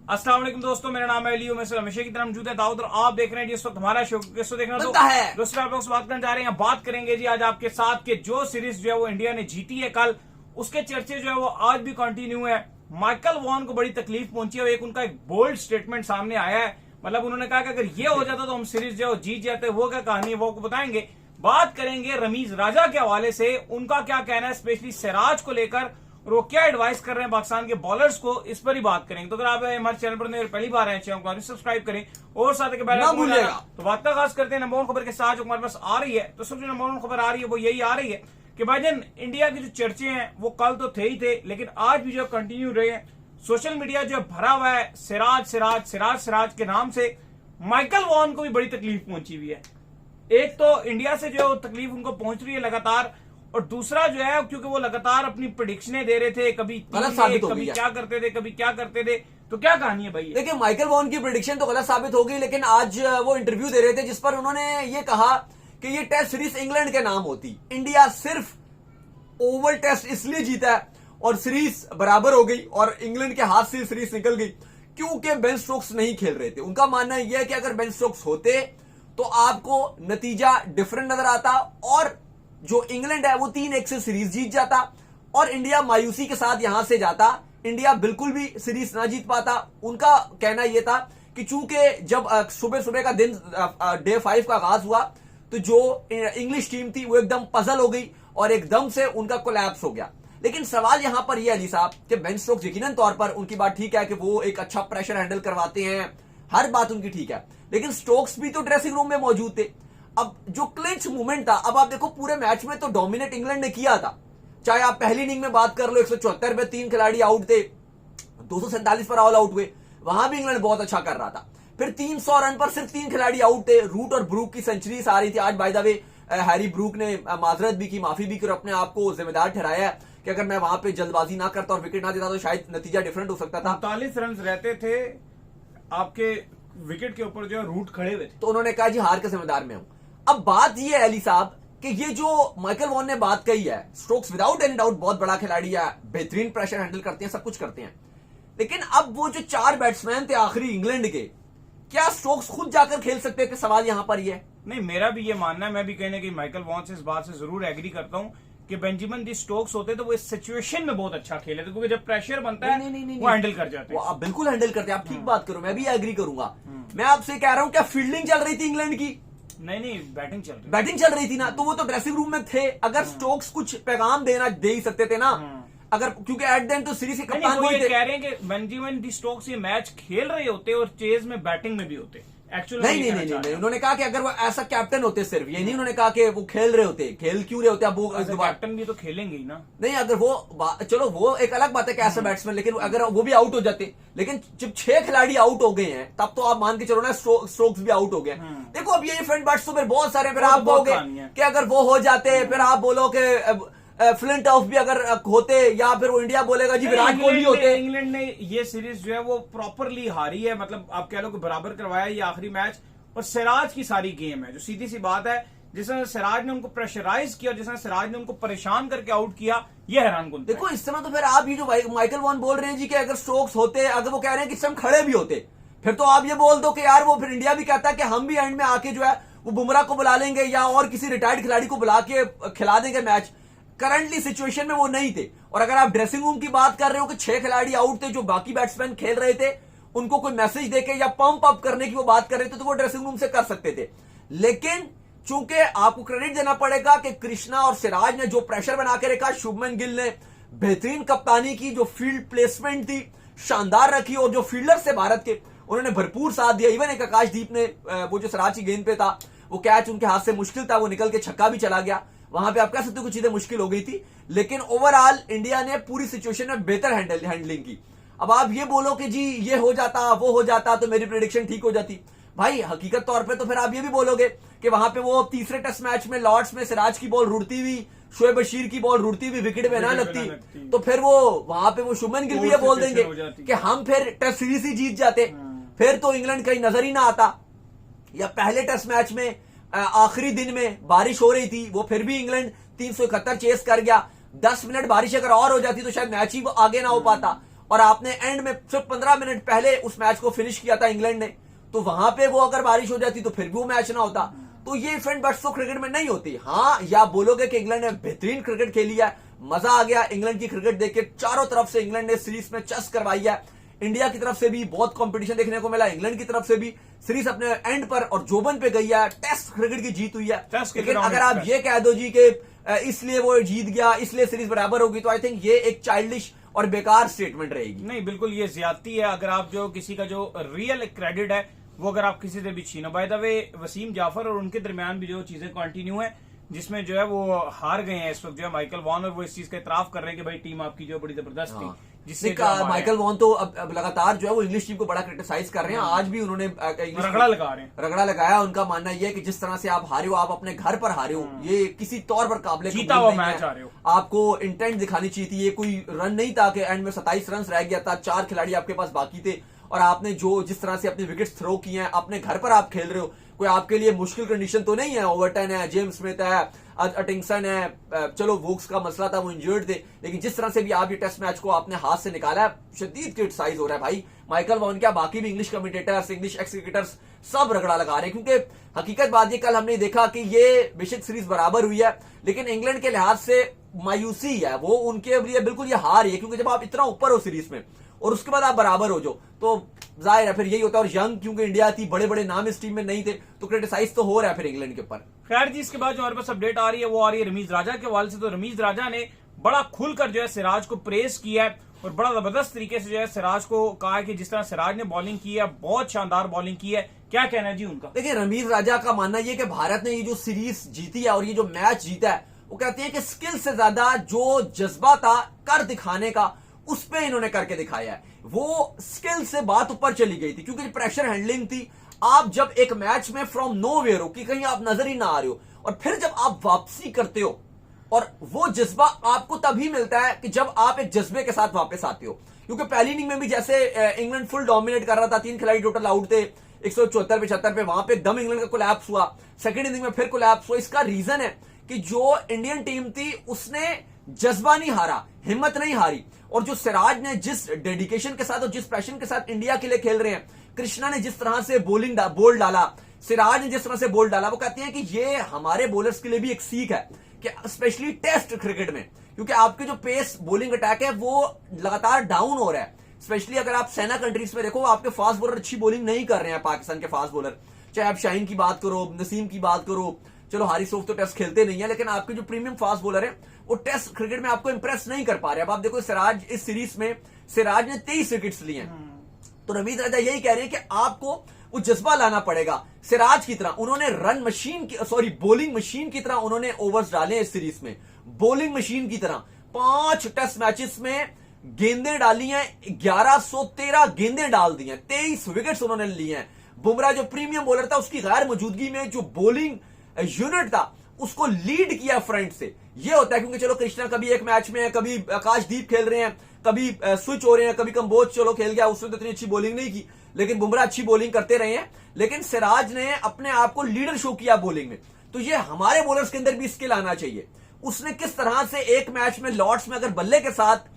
अस्सलाम वालेकुम दोस्तों, मेरा नाम है लियो। मैं हमेशा की तरह मौजूद है दाऊद और आप देख रहे हैं जिस वक्त हमारा शो किसको देखना दोस्तों आप लोग से बात करने जा रहे हैं। बात करेंगे जी आज आपके साथ के जो सीरीज जो है वो इंडिया ने जीती है कल, उसके चर्चे जो है वो आज भी कंटिन्यू है। माइकल वॉन को बड़ी तकलीफ पहुंची है। उनका एक बोल्ड स्टेटमेंट सामने आया है, मतलब उन्होंने कहा कि अगर ये हो जाता तो हम सीरीज जो है जीत जाते। वो क्या कहानी है वो को बताएंगे। बात करेंगे रमीज राजा के हवाले से, उनका क्या कहना है स्पेशली सिराज को लेकर और वो क्या एडवाइस कर रहे हैं पाकिस्तान के बॉलर्स को, इस पर ही बात करेंगे। तो अगर आप हमारे चैनल पर पहली बार आए चैनल को सब्सक्राइब करें और साथ के बेल आइकन भूलिएगा। तो बात का खास करते हैं नंबर वन खबर के साथ जो हमारे पास आ रही है। तो सबसे नंबर वन खबर आ रही है वो यही आ रही है कि भाईजान इंडिया के जो चर्चे हैं वो कल तो थे ही थे, लेकिन आज भी जो कंटिन्यू रहे हैं। सोशल मीडिया जो भरा हुआ है सिराज सिराज सिराज सिराज के नाम से। माइकल वॉन को भी बड़ी तकलीफ पहुंची हुई है। एक तो इंडिया से जो तकलीफ उनको पहुंच रही है लगातार, और दूसरा जो है क्योंकि वो लगातार अपनी प्रेडिक्शनें दे रहे थे, कभी कभी क्या करते थे कभी क्या करते थे। तो क्या कहानी है भाई? देखिए, माइकल वॉन की प्रेडिक्शन तो गलत साबित हो गई, लेकिन आज वो इंटरव्यू दे रहे थे जिस पर उन्होंने ये कहा कि ये टेस्ट सीरीज इंग्लैंड के नाम होती। इंडिया सिर्फ ओवल टेस्ट इसलिए जीता है और सीरीज बराबर हो गई और इंग्लैंड के हाथ से सीरीज निकल गई क्योंकि बेन स्टोक्स नहीं खेल रहे थे। उनका मानना यह है कि अगर बेन स्टोक्स होते तो आपको नतीजा डिफरेंट नजर आता और जो इंग्लैंड है वो 3-1 से सीरीज जीत जाता और इंडिया मायूसी के साथ यहां से जाता। इंडिया बिल्कुल भी सीरीज ना जीत पाता। उनका कहना यह था कि चूंकि जब सुबह सुबह का दिन डे 5 का आगाज हुआ तो जो इंग्लिश टीम थी वो एकदम पजल हो गई और एकदम से उनका कोलैप्स हो गया। लेकिन सवाल यहां पर यह अली साहब कि बेन स्टोक्स यकीनन तौर पर उनकी बात ठीक है कि वो एक अच्छा प्रेशर हैंडल करवाते हैं, हर बात उनकी ठीक है, लेकिन स्टोक्स भी तो ड्रेसिंग रूम में मौजूद थे। अब जो क्लिंच मूवमेंट था, अब आप देखो पूरे मैच में तो डोमिनेट इंग्लैंड ने किया था। चाहे आप पहली इनिंग में बात कर लो, 174 पे 3 खिलाड़ी आउट थे, 247 पर ऑल आउट हुए, वहां भी इंग्लैंड बहुत अच्छा कर रहा था। फिर 300 रन पर सिर्फ 3 खिलाड़ी आउट थे। रूट और ब्रूक की सेंचुरीज आ रही थी। आज bye the way Harry Brook ने माजरत भी की, माफी भी की और अपने आप को जिम्मेदार ठहराया कि अगर मैं वहां पे जल्दबाजी ना करता और विकेट ना देता तो शायद नतीजा डिफरेंट हो सकता था। 45 रन रहते थे आपके विकेट के ऊपर जो रूट खड़े हुए थे, तो उन्होंने कहा जी हार का जिम्मेदार मैं हूं। अब बात यह है अली साहब कि ये जो माइकल वॉन ने बात कही है, स्टोक्स विदाउट एनी डाउट बहुत बड़ा खिलाड़ी है, बेहतरीन प्रेशर हैंडल करते हैं, सब कुछ करते हैं, लेकिन अब वो जो 4 बैट्समैन थे आखिरी इंग्लैंड के, क्या स्टोक्स खुद जाकर खेल सकते हैं? सवाल यहां पर ये है। नहीं, मेरा भी ये मानना है, मैं भी कहने की माइकल वॉन से इस बात से जरूर एग्री करता हूं कि बेंजामिन दी स्टोक्स होते तो वो इस सिचुएशन में बहुत अच्छा खेले थे, क्योंकि जब प्रेशर बनता है वो हैंडल कर जाते हैं। आप बिल्कुल हैंडल करते हैं, आप ठीक बात करो, मैं भी एग्री करूंगा। मैं आपसे कह रहा हूं क्या फील्डिंग चल रही थी इंग्लैंड की? नहीं, बैटिंग चल रही थी ना, तो वो तो ड्रेसिंग रूम में थे। अगर स्टोक्स कुछ पैगाम दे ही सकते थे ना, अगर क्योंकि एट द एंड तो सीरीज के कप्तान वो ये कह रहे हैं कि बेंजामिन दी स्टोक्स ये मैच खेल रहे होते और चेज में बैटिंग में भी होते। नहीं, उन्होंने कहा कि अगर वो ऐसा कैप्टन होते, सिर्फ ये नहीं उन्होंने कहा कि वो खेल रहे होते। खेल क्यों रहे होते? अब वो कैप्टन भी तो खेलेंगे ही ना। नहीं, अगर वो चलो वो एक अलग बात है कि ऐसा बैट्समैन, लेकिन अगर वो भी आउट हो जाते, लेकिन जब 6 खिलाड़ी आउट हो गए हैं तब तो आप मान के चलो ना स्टोक्स भी आउट हो गए। देखो अब ये फ्रंट बैट्स तो फिर बहुत सारे, फिर आप बोलोगे कि अगर वो हो जाते, फिर आप बोलो कि फ्लिंट ऑफ भी अगर होते, या फिर वो इंडिया बोलेगा जी विराट कोहली होते। इंग्लैंड ने ये सीरीज जो है वो प्रॉपरली हारी है, मतलब आप कह लो कि बराबर करवाया ये आखिरी मैच। और सिराज की सारी गेम है, जो सीधी सी बात है, जिसने सिराज ने उनको प्रेशराइज किया, जिसने सिराज ने उनको परेशान करके आउट किया, ये हैरानकुन। देखो इस समय तो फिर आप ये जो माइकल वॉन बोल रहे हैं जी कि अगर स्टोक्स होते, अगर वो कह रहे हैं कि इस समय खड़े भी होते, फिर तो आप ये बोल दो कि यार वो फिर इंडिया भी कहता है कि हम भी एंड में आके जो है वो बुमराह को बुला लेंगे या और किसी रिटायर्ड खिलाड़ी को बुला के खिला देंगे मैच। करंटली सिचुएशन में वो नहीं थे। और अगर आप ड्रेसिंग रूम की बात कर रहे हो कि 6 खिलाड़ी आउट थे, जो बाकी बैट्समैन खेल रहे थे, उनको कोई मैसेज देके या पंप अप करने की वो बात कर रहे थे, तो वो ड्रेसिंग रूम से कर सकते थे। लेकिन चूंकि आपको क्रेडिट देना पड़ेगा कि कृष्णा और सिराज ने जो प्रेशर बना के रखा, शुभमन गिल ने बेहतरीन कप्तानी की, जो फील्ड प्लेसमेंट थी शानदार रखी, और जो फील्डर से भारत के उन्होंने भरपूर साथ दिया। इवन एक आकाशदीप ने वो जो सिराज की गेंद पे था, वो कैच उनके हाथ से मुश्किल था, वो निकल के छक्का भी चला गया। वहां पे आप कह सकते हो कुछ चीजें मुश्किल हो गई थी, लेकिन ओवरऑल इंडिया ने पूरी सिचुएशन में बेहतर हैंडलिंग की। अब आप ये बोलो कि जी ये हो जाता वो हो जाता तो मेरी प्रेडिक्शन ठीक हो जाती, भाई हकीकत तौर पे तो फिर आप ये भी बोलोगे कि वहां पे वो तीसरे टेस्ट मैच में लॉर्ड्स में सिराज की बॉल रुड़ती हुई, शोएब बशीर की बॉल रुड़ती हुई विकेट में ना लगती, तो फिर वो वहां पे वो शुभमन गिल भी ये बोल देंगे कि हम फिर टेस्ट सीरीज ही जीत जाते, फिर तो इंग्लैंड कहीं नजर ही ना आता। या पहले टेस्ट मैच में आखिरी दिन में बारिश हो रही थी, वो फिर भी इंग्लैंड 371 चेस कर गया, 10 मिनट बारिश अगर और हो जाती तो शायद मैच ही आगे ना हो पाता। और आपने एंड में सिर्फ 15 मिनट पहले उस मैच को फिनिश किया था इंग्लैंड ने, तो वहां पे वो अगर बारिश हो जाती तो फिर भी वो मैच ना होता। तो ये फ्रेंड बट्स तो क्रिकेट में नहीं होती। हाँ, या आप बोलोगे कि इंग्लैंड ने बेहतरीन क्रिकेट खेली है, मजा आ गया इंग्लैंड की क्रिकेट देख के, चारों तरफ से इंग्लैंड ने सीरीज में चस करवाई है, इंडिया की तरफ से भी बहुत कंपटीशन देखने को मिला, इंग्लैंड की तरफ से भी सीरीज अपने एंड पर और जोबन पे गई है, टेस्ट क्रिकेट की जीत हुई है। लेकिन अगर आप ये कह दो जी कि इसलिए वो जीत गया, इसलिए सीरीज बराबर होगी, तो आई थिंक ये एक चाइल्डिश और बेकार स्टेटमेंट रहेगी। नहीं, बिल्कुल ये ज्यादती है। अगर आप जो किसी का जो रियल क्रेडिट है वो अगर आप किसी से भी छीनो, by the way Wasim Jaffer और उनके दरमियान भी जो चीजें कंटिन्यू है, जिसमें जो है वो हार गए हैं इस वक्त जो है माइकल वॉन, और वो इस चीज का इतराफ कर रहे हैं कि भाई टीम आपकी जो बड़ी जबरदस्त थी, जिससे माइकल वॉन तो अब लगातार जो है वो इंग्लिश टीम को बड़ा क्रिटिसाइज कर रहे हैं। आज भी उन्होंने रगड़ा लगा रहे हैं, रगड़ा लगाया। उनका मानना यह है कि जिस तरह से आप हारे हो, आप अपने घर पर हारे हो, ये किसी तौर पर काबिल जीता हुआ मैच हारे हो, आपको इंटेंट दिखानी चाहिए थी। ये कोई रन नहीं था कि एंड में 27 रन रह गया था, 4 खिलाड़ी आपके पास बाकी थे, और आपने जो जिस तरह से अपने विकेट्स थ्रो किए हैं, अपने घर पर आप खेल रहे हो, कोई आपके लिए मुश्किल कंडीशन तो नहीं है। ओवरटन है, जेम्स स्मिथ है, अटिंगसन है, चलो वोक्स का मसला था, वो इंजर्ड थे, लेकिन जिस तरह से भी आप ये टेस्ट मैच को आपने हाथ से निकाला है, शदीद क्रिटिसाइज हो रहा है भाई। माइकल वॉन क्या, बाकी भी English commentators, English x cricketers सब रगड़ा लगा रहे हैं, क्योंकि हकीकत बात ये कल हमने देखा कि ये बेशक सीरीज बराबर हुई है, लेकिन इंग्लैंड के लिहाज से मायूसी है, वो उनके लिए बिल्कुल ये हार है, क्योंकि जब आप इतना ऊपर हो सीरीज में और उसके बाद आप बराबर हो जो, तो जाहिर है फिर यही होता है। और यंग क्योंकि इंडिया थी, बड़े बड़े नाम इस टीम में नहीं थे, तो क्रिटिसाइज तो हो रहा है फिर इंग्लैंड के ऊपर। खैर जी, इसके बाद जो हमारे पास अपडेट आ रही है वो आ रही है रमीज राजा के हवाले से। तो रमीज राजा ने बड़ा खुलकर जो है सिराज को प्रेस किया है और बड़ा जबरदस्त तरीके से जो है सिराज को कहा है कि जिस तरह सिराज ने बॉलिंग की है, बहुत शानदार बॉलिंग की है। क्या कहना है जी उनका? देखिए, रमीज राजा का मानना यह कि भारत ने ये जो सीरीज जीती है और ये जो मैच जीता है, वो कहते हैं कि स्किल से ज्यादा जो जज्बा था कर दिखाने का, उस पे इन्होंने करके दिखाया है। वो स्किल से बात ऊपर चली गई थी, क्योंकि प्रेशर हैंडलिंग थी। आप जब एक मैच में फ्रॉम नोवेयर हो कि कहीं आप नजर ही ना आ रहे हो, और फिर जब आप वापसी करते हो, और वो जज्बा आपको तभी मिलता है कि जब आप एक जज्बे के साथ वापस आते हो। क्योंकि पहली इनिंग में भी जैसे इंग्लैंड फुल डोमिनेट कर रहा था, 3 खिलाड़ी टोटल आउट थे 174-75 पे, वहां पे एकदम इंग्लैंड का कोलैप्स हुआ। सेकंड इनिंग में फिर कोलैप्स हुआ। इसका रीजन है कि जो इंडियन टीम थी उसने जज्बा नहीं हारा, हिम्मत नहीं हारी, और जो सिराज ने जिस डेडिकेशन के साथ और जिस पैशन के साथ इंडिया के लिए खेल रहे हैं, कृष्णा ने जिस तरह से बोल डाला, सिराज ने जिस तरह से बोल डाला, वो कहते हैं कि ये हमारे बॉलर्स के लिए भी एक सीख है कि स्पेशली टेस्ट क्रिकेट में, क्योंकि आपके जो पेस बॉलिंग अटैक है वो लगातार डाउन हो रहा है। स्पेशली अगर आप सेना कंट्रीज में देखो, आपके फास्ट बॉलर अच्छी बॉलिंग नहीं कर रहे हैं, पाकिस्तान के फास्ट बॉलर, चाहे आप शाहीन की बात करो, नसीम की बात करो, चलो हारिस रऊफ तो टेस्ट खेलते नहीं है, लेकिन आपके जो प्रीमियम फास्ट बॉलर है वो टेस्ट क्रिकेट में आपको इंप्रेस नहीं कर पा रहे। अब आप देखो सिराज, इस सीरीज में सिराज ने 23 विकेट्स लिए हैं, तो रमीज राजा यही कह रहे हैं कि आपको वो जज्बा लाना पड़ेगा सिराज की तरह। उन्होंने रन मशीन की, सॉरी बॉलिंग मशीन की तरह उन्होंने ओवर्स डाले इस सीरीज में, बॉलिंग मशीन की तरह। 5 टेस्ट मैचेस में गेंदें डाली हैं, 1113 गेंदें डाल दी हैं, 23 विकेट्स उन्होंने लिए हैं। बुमराह जो प्रीमियम बॉलर था, उसकी गैर मौजूदगी में जो बॉलिंग यूनिट था उसको लीड किया फ्रंट से। ये होता है, क्योंकि चलो कृष्णा कभी एक मैच में है, कभी आकाशदीप खेल रहे हैं, कभी स्विच हो रहे हैं, कभी कंबोज चलो खेल गया, उसने तो इतनी अच्छी बॉलिंग नहीं की, लेकिन बुमराह अच्छी बॉलिंग करते रहे हैं। लेकिन सिराज ने अपने आप को लीडर शो किया बॉलिंग में। तो ये हमारे बॉलर्स के अंदर भी स्किल आना चाहिए। उसने किस तरह से एक मैच में लॉर्ड्स में अगर बल्ले के साथ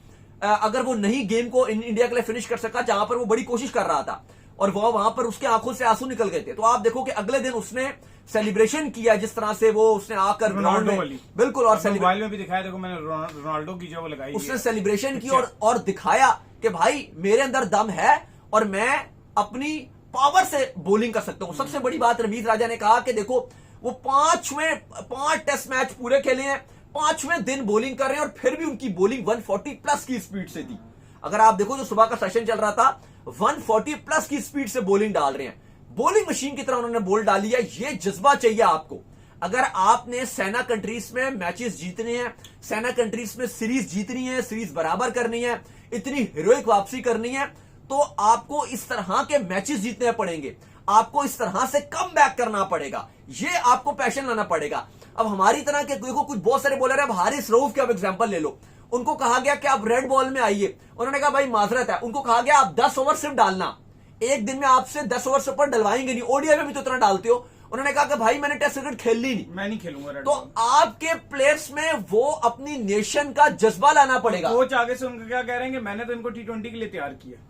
अगर वो नहीं गेम को इंडिया के लिए फिनिश कर सका, जहां पर वो बड़ी कोशिश कर रहा था, और वो वहां पर उसके आंखों से आंसू निकल गए थे, तो आप देखो कि अगले दिन उसने सेलिब्रेशन किया, जिस तरह से वो उसने आकर ग्राउंड में, बिल्कुल, और मोबाइल में भी दिखाया, देखो मैंने रोनाल्डो की जो वो लगाई, उसने सेलिब्रेशन की और दिखाया कि भाई मेरे अंदर दम है और मैं अपनी पावर से बॉलिंग कर सकता हूं। सबसे बड़ी बात रमीज राजा ने कहा कि देखो वो 5 टेस्ट मैच पूरे खेले हैं, 5वें दिन बॉलिंग कर रहे हैं, और फिर भी उनकी बॉलिंग 140 प्लस की स्पीड से थी। अगर आप देखो जो सुबह का सेशन चल रहा था, 140 प्लस की स्पीड से बॉलिंग डाल रहे हैं, बॉलिंग मशीन की तरह उन्होंने बॉल डाली है। ये जज्बा चाहिए आपको। अगर आपने सेना कंट्रीज में मैचेस जीतने हैं, सेना कंट्रीज में सीरीज जीतनी है, सीरीज बराबर करनी है, इतनी हीरोइक वापसी करनी है, तो आपको इस तरह के मैचेस जीतने पड़ेंगे, आपको इस तरह से कम बैक करना पड़ेगा, ये आपको पैशन लाना पड़ेगा। अब हमारी तरह के देखो कुछ बहुत सारे बॉलर है, अब हारिस रऊफ के आप एग्जांपल ले लो, उनको कहा गया कि आप रेड बॉल में आइए, उन्होंने कहा भाई माजरत है, उनको कहा गया आप 10 ओवर सिर्फ डालना, एक दिन में आपसे 10 ओवर से ऊपर डलवाएंगे नहीं, ओडीआई में भी तो इतना डालते हो, उन्होंने कहा कि भाई मैंने टेस्ट क्रिकेट खेलनी नहीं, मैं नहीं खेलूंगा रेड तो बॉल। आपके प्लेयर्स में वो अपनी नेशन का जज्बा लाना पड़ेगा। कोच आगे से उनका क्या कह रहे हैं कि मैंने तो इनको T20 के लिए तैयार किया।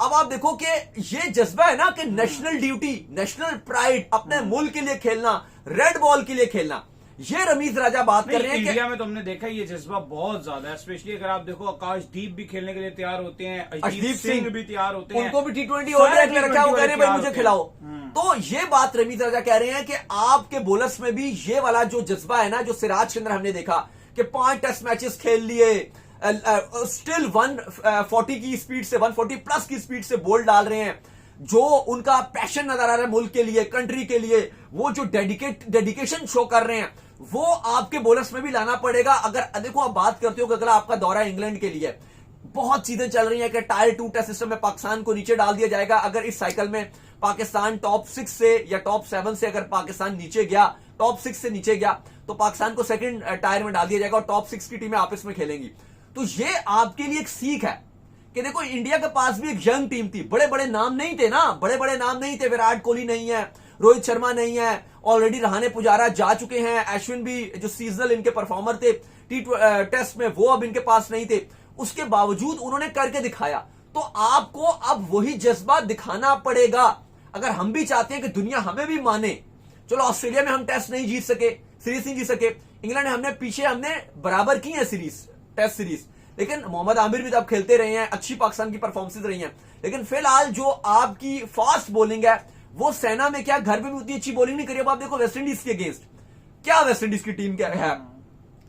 अब आप देखो कि ये जज्बा है ना कि नेशनल ड्यूटी, नेशनल प्राइड, अपने मुल्क के लिए खेलना, रेड बॉल के लिए खेलना, ये रमीज राजा बात कर रहे हैं इंडिया कि में तो हमने देखा ये जज्बा बहुत ज्यादा है, स्पेशली अगर आप देखो आकाशदीप भी खेलने के लिए तैयार होते हैं, अर्शदीप सिंह भी तैयार होते हैं, उनको भी T20 सारे ऑर्डर रखा है, वो कह रहे हैं भाई तैयार मुझे होते खिलाओ। हैं। तो ये बात रमीज राजा कह रहे हैं कि आपके बॉलर्स में भी ये वाला जो जज्बा है ना, जो सिराज के अंदर हमने देखा कि 5 टेस्ट मैचेस खेल लिए, स्टिल 140 की स्पीड से, 140 प्लस की स्पीड से बॉल डाल रहे हैं, जो उनका पैशन नजर आ रहा है मुल्क के लिए, कंट्री के लिए, वो जो डेडिकेशन शो कर रहे हैं, वो आपके बॉलर्स में भी लाना पड़ेगा। अगर देखो आप बात करते हो कि अगला आपका दौरा इंग्लैंड के लिए, बहुत चीजें चल रही हैं कि टायर 2 टेस्ट सिस्टम में पाकिस्तान को नीचे डाल दिया जाएगा। अगर इस साइकिल में पाकिस्तान टॉप 6 से या टॉप 7 से अगर पाकिस्तान नीचे गया, टॉप 6 से नीचे गया, तो पाकिस्तान को सेकंड टायर में डाल दिया जाएगा और टॉप 6 की टीमें आपस में खेलेंगी। तो ये आपके लिए एक सीख है कि देखो इंडिया के पास भी एक यंग टीम थी, बड़े बड़े नाम नहीं थे ना, बड़े बड़े नाम नहीं थे, विराट कोहली नहीं है, रोहित शर्मा नहीं है, ऑलरेडी रहाने पुजारा जा चुके हैं, अश्विन भी जो सीजनल इनके परफॉर्मर थे टेस्ट में, वो अब इनके पास नहीं थे, उसके बावजूद उन्होंने करके दिखाया। तो आपको अब वही जज्बा दिखाना पड़ेगा अगर हम भी चाहते हैं कि दुनिया हमें भी माने। चलो ऑस्ट्रेलिया में हम टेस्ट नहीं जीत सके, सीरीज नहीं जीत सके, इंग्लैंड हमने पीछे हमने बराबर की है सीरीज, टेस्ट सीरीज, लेकिन मोहम्मद आमिर भी तब खेलते रहे हैं, अच्छी पाकिस्तान की परफॉर्मेंसेज रही हैं। लेकिन फिलहाल जो आपकी फास्ट बॉलिंग है, वो सेना में क्या घर में भी उतनी अच्छी बॉलिंग नहीं करी। अब आप देखो वेस्ट इंडीज के अगेंस्ट क्या वेस्ट इंडीज की टीम क्या है,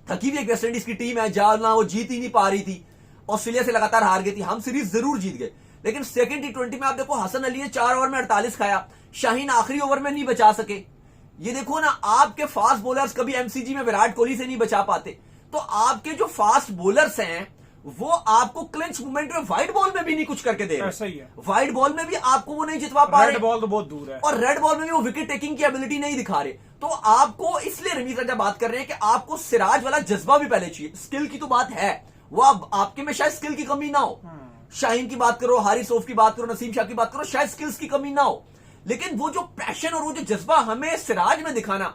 थकी भी एक वेस्ट इंडीज की टीम है, जहां वो जीत ही नहीं पा रही थी, ऑस्ट्रेलिया से लगातार हार गई थी। हम सीरीज जरूर जीत गए, लेकिन सेकंड T20 में आप देखो हसन अली ने 4 ओवर में 48 खाया, शाहीन आखिरी ओवर में नहीं बचा सके। ये देखो ना, आपके फास्ट बॉलर्स कभी एमसीजी में विराट कोहली से नहीं बचा पाते। तो आपके जो फास्ट बॉलर्स हैं वो आपको क्लिंच मूवमेंट में वाइड बॉल में भी नहीं कुछ करके दे रहे। सही है, वाइड बॉल में भी आपको वो नहीं जितवा पा रहे, रेड बॉल तो बहुत दूर है, और रेड बॉल में भी वो विकेट टेकिंग की एबिलिटी नहीं दिखा रहे। तो आपको इसलिए रमीज राजा बात कर रहे हैं कि आपको सिराज वाला जज्बा भी पहले चाहिए। स्किल की तो बात है, वो अब आपके में शायद स्किल की कमी ना हो, शाहीन की बात करो, हारिस रऊफ की बात करो, नसीम शाह की बात करो, शायद स्किल्स की कमी ना हो, लेकिन वो जो पैशन और वो जो जज्बा हमें सिराज में दिखाना,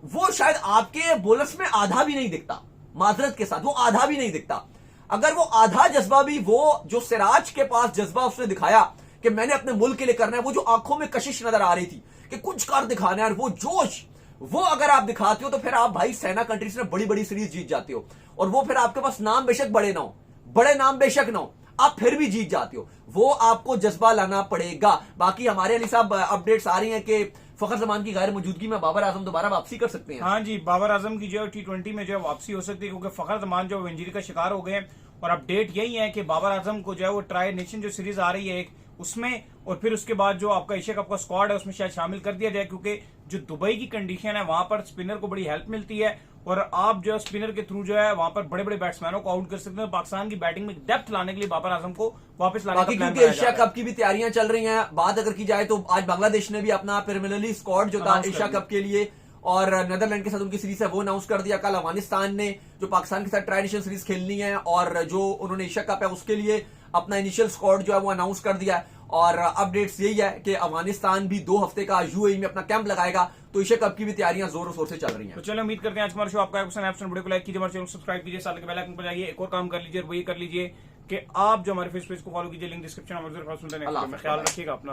वो शायद आपके बॉलर्स में आधा भी नहीं दिखता। माजरत के साथ वो आधा भी नहीं दिखता। अगर वो आधा जज्बा भी, वो जो सिराज के पास जज्बा उसने दिखाया कि मैंने अपने मुल्क के लिए करना है, वो जो आंखों में कशिश नजर आ रही थी कि कुछ कर दिखाना है, वो जोश, वो अगर आप दिखाते हो तो फिर आप भाई सेना कंट्रीज में बड़ी बड़ी सीरीज जीत जाते हो। और वो फिर आपके पास नाम बेशक बड़े ना हो, बड़े नाम बेशक ना हो, आप फिर भी जीत जाते हो। वो आपको जज्बा लाना पड़ेगा। बाकी हमारे अली साहब अपडेट्स आ रही हैं कि फखर जमान की गैर मौजूदगी में बाबर आजम दोबारा वापसी कर सकते हैं। हाँ जी, बाबर आजम की जो है T20 में जो है वापसी हो सकती है, क्योंकि फखर जमान जो इंजरी का शिकार हो गए हैं। और अपडेट यही है कि बाबर आजम को जो है वो ट्राई नेशन जो सीरीज आ रही है एक, उसमें और फिर उसके बाद जो आपका एशिया कप का स्क्वाड है उसमें शायद शामिल कर दिया जाए, क्योंकि जो दुबई की कंडीशन है वहां पर स्पिनर को बड़ी हेल्प मिलती है और आप जो स्पिनर के थ्रू जो है वहां पर बड़े बड़े बैट्समैनों को आउट कर सकते हैं। पाकिस्तान की बैटिंग में डेप्थ लाने के लिए बाबर आजम को वापस लाने का प्लान क्योंकि बनाया एशिया जा रहा है। कप की भी तैयारियां चल रही हैं। बात अगर की जाए तो आज बांग्लादेश ने भी अपना प्रीमियरली स्क्वाड जो था अनाउंस एशिया कर कप के लिए और नेदरलैंड के साथ उनकी सीरीज है वो अनाउंस कर दिया। कल अफगानिस्तान ने जो पाकिस्तान के साथ ट्राई नेशन सीरीज खेलनी है और जो उन्होंने एशिया कप है उसके लिए अपना इनिशियल स्क्वाड जो है वो अनाउंस कर दिया है। और अपडेट्स यही है कि अफगानिस्तान भी 2 हफ्ते का यूएई में अपना कैंप लगाएगा, तो एशिया कप की भी तैयारियां जोरों शोर से चल रही हैं। तो चलो उम्मीद करते हैं आज हमारा शो आपका पसंद है। वीडियो को लाइक कीजिए, हमारे चैनल को सब्सक्राइब कीजिए, साथ के बेल आइकन पर जाइए। एक और काम कर लीजिए, वो ये कर लीजिए कि आप जो हमारे फेस पेज को फॉलो कीजिए, लिंक डिस्क्रिप्शन में ख्याल रखिएगा अपना।